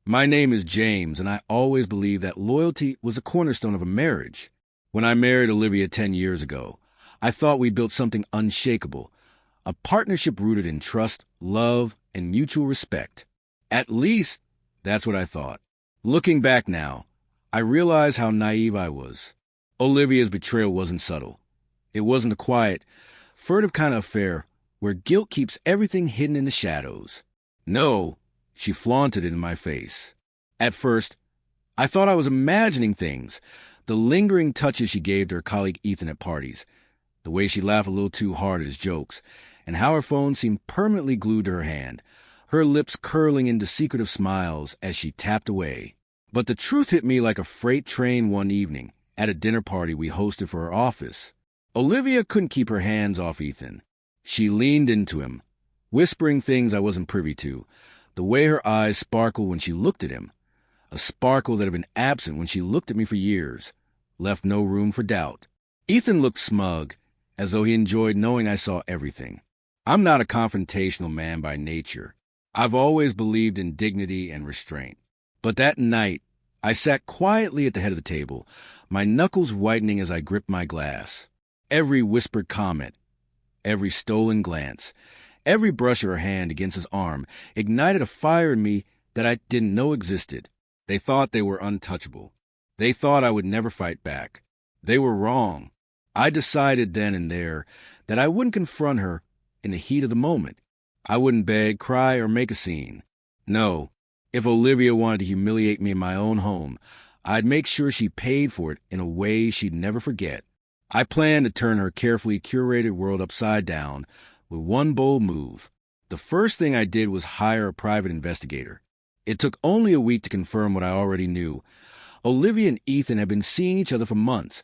My name is James, and I always believed that loyalty was a cornerstone of a marriage. When I married Olivia 10 years ago, I thought we built something unshakable, a partnership rooted in trust, love, and mutual respect. At least, that's what I thought. Looking back now, I realize how naive I was. Olivia's betrayal wasn't subtle. It wasn't a quiet, furtive kind of affair where guilt keeps everything hidden in the shadows. No, she flaunted it in my face. At first, I thought I was imagining things, the lingering touches she gave to her colleague Ethan at parties, the way she laughed a little too hard at his jokes, and how her phone seemed permanently glued to her hand, her lips curling into secretive smiles as she tapped away. But the truth hit me like a freight train one evening at a dinner party we hosted for her office. Olivia couldn't keep her hands off Ethan. She leaned into him, whispering things I wasn't privy to, the way her eyes sparkled when she looked at him, a sparkle that had been absent when she looked at me for years, left no room for doubt. Ethan looked smug, as though he enjoyed knowing I saw everything. I'm not a confrontational man by nature. I've always believed in dignity and restraint. But that night, I sat quietly at the head of the table, my knuckles whitening as I gripped my glass. Every whispered comment, every stolen glance, every brush of her hand against his arm ignited a fire in me that I didn't know existed. They thought they were untouchable. They thought I would never fight back. They were wrong. I decided then and there that I wouldn't confront her in the heat of the moment. I wouldn't beg, cry, or make a scene. No, if Olivia wanted to humiliate me in my own home, I'd make sure she paid for it in a way she'd never forget. I planned to turn her carefully curated world upside down with one bold move. The first thing I did was hire a private investigator. It took only a week to confirm what I already knew. Olivia and Ethan had been seeing each other for months,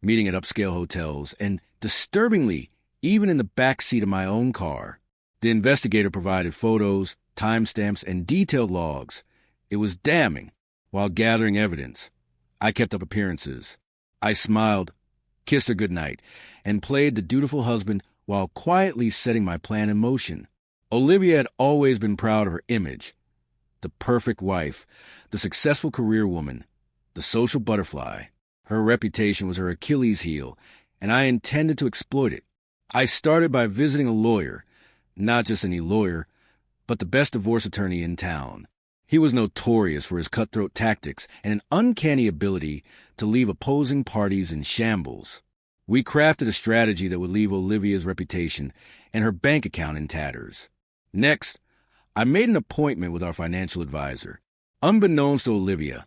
meeting at upscale hotels, and disturbingly, even in the back seat of my own car. The investigator provided photos, timestamps, and detailed logs. It was damning. While gathering evidence, I kept up appearances. I smiled, kissed her goodnight, and played the dutiful husband while quietly setting my plan in motion. Olivia had always been proud of her image. The perfect wife, the successful career woman, the social butterfly. Her reputation was her Achilles heel, and I intended to exploit it. I started by visiting a lawyer, not just any lawyer, but the best divorce attorney in town. He was notorious for his cutthroat tactics and an uncanny ability to leave opposing parties in shambles. We crafted a strategy that would leave Olivia's reputation and her bank account in tatters. Next, I made an appointment with our financial advisor. Unbeknownst to Olivia,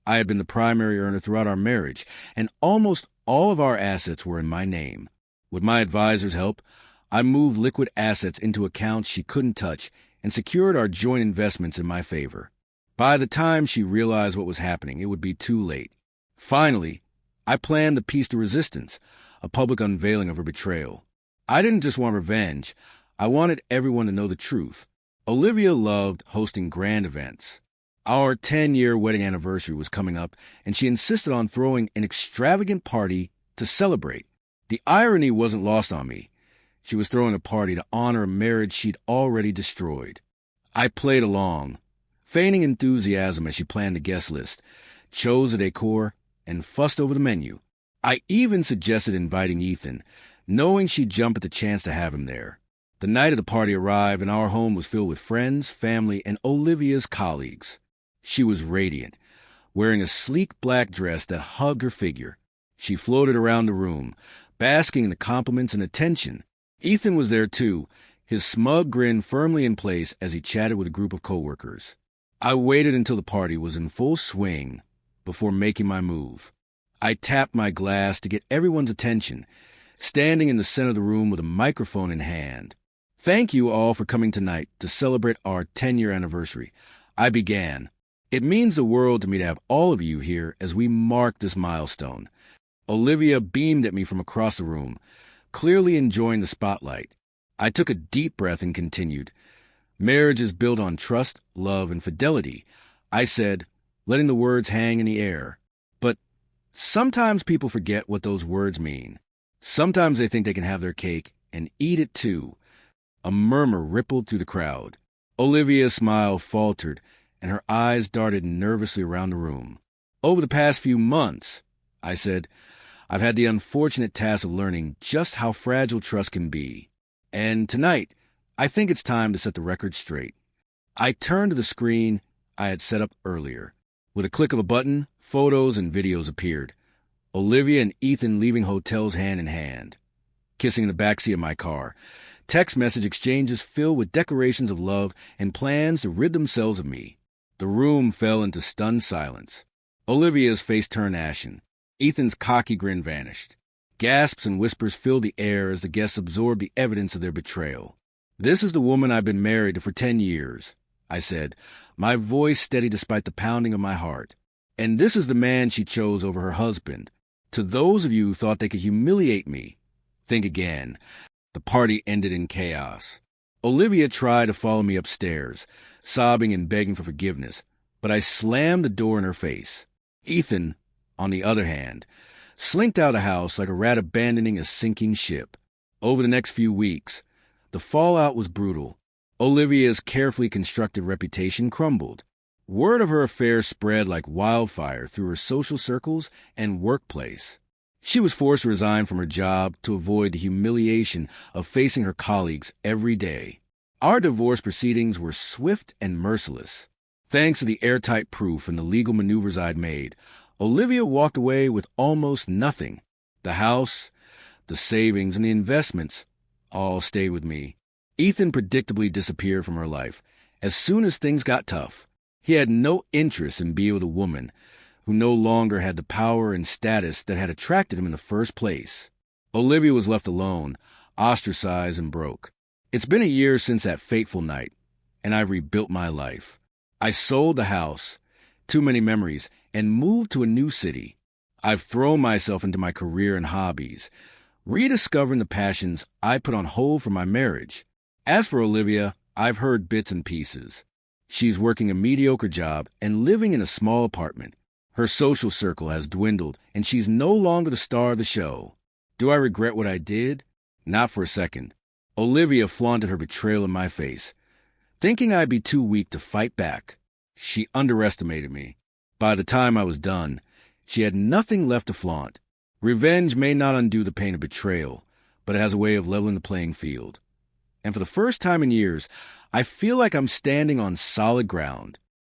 I had been the primary earner throughout our marriage, and almost all of our assets were in my name. With my advisor's help, I moved liquid assets into accounts she couldn't touch and secured our joint investments in my favor. By the time she realized what was happening, it would be too late. Finally, I planned the piece de resistance, a public unveiling of her betrayal. I didn't just want revenge. I wanted everyone to know the truth. Olivia loved hosting grand events. Our 10-year wedding anniversary was coming up, and she insisted on throwing an extravagant party to celebrate. The irony wasn't lost on me. She was throwing a party to honor a marriage she'd already destroyed. I played along, feigning enthusiasm as she planned the guest list, chose the decor, and fussed over the menu. I even suggested inviting Ethan, knowing she'd jump at the chance to have him there. The night of the party arrived, and our home was filled with friends, family, and Olivia's colleagues. She was radiant, wearing a sleek black dress that hugged her figure. She floated around the room, basking in the compliments and attention. Ethan was there too, his smug grin firmly in place as he chatted with a group of coworkers. I waited until the party was in full swing before making my move. I tapped my glass to get everyone's attention, standing in the center of the room with a microphone in hand. Thank you all for coming tonight to celebrate our 10-year anniversary. I began. It means the world to me to have all of you here as we mark this milestone. Olivia beamed at me from across the room, clearly enjoying the spotlight. I took a deep breath and continued. Marriage is built on trust, love, and fidelity, I said, letting the words hang in the air. But sometimes people forget what those words mean. Sometimes they think they can have their cake and eat it too. A murmur rippled through the crowd. Olivia's smile faltered and her eyes darted nervously around the room. Over the past few months, I said, I've had the unfortunate task of learning just how fragile trust can be. And tonight, I think it's time to set the record straight. I turned to the screen I had set up earlier. With a click of a button, photos and videos appeared. Olivia and Ethan leaving hotels hand in hand, kissing in the backseat of my car. Text message exchanges filled with declarations of love and plans to rid themselves of me. The room fell into stunned silence. Olivia's face turned ashen. Ethan's cocky grin vanished. Gasps and whispers filled the air as the guests absorbed the evidence of their betrayal. "This is the woman I've been married to for 10 years, I said, my voice steady despite the pounding of my heart. And this is the man she chose over her husband. To those of you who thought they could humiliate me, think again." The party ended in chaos. Olivia tried to follow me upstairs, sobbing and begging for forgiveness, but I slammed the door in her face. Ethan, on the other hand, slinked out of the house like a rat abandoning a sinking ship. Over the next few weeks, the fallout was brutal. Olivia's carefully constructed reputation crumbled. Word of her affair spread like wildfire through her social circles and workplace. She was forced to resign from her job to avoid the humiliation of facing her colleagues every day. Our divorce proceedings were swift and merciless. Thanks to the airtight proof and the legal maneuvers I'd made, Olivia walked away with almost nothing. The house, the savings, and the investments all stayed with me. Ethan predictably disappeared from her life as soon as things got tough. He had no interest in being with a woman who no longer had the power and status that had attracted him in the first place. Olivia was left alone, ostracized and broke. It's been a year since that fateful night, and I've rebuilt my life. I sold the house, too many memories, and moved to a new city. I've thrown myself into my career and hobbies, rediscovering the passions I put on hold for my marriage. As for Olivia, I've heard bits and pieces. She's working a mediocre job and living in a small apartment. Her social circle has dwindled, and she's no longer the star of the show. Do I regret what I did? Not for a second. Olivia flaunted her betrayal in my face, thinking I'd be too weak to fight back. She underestimated me. By the time I was done, she had nothing left to flaunt. Revenge may not undo the pain of betrayal, but it has a way of leveling the playing field. And for the first time in years, I feel like I'm standing on solid ground.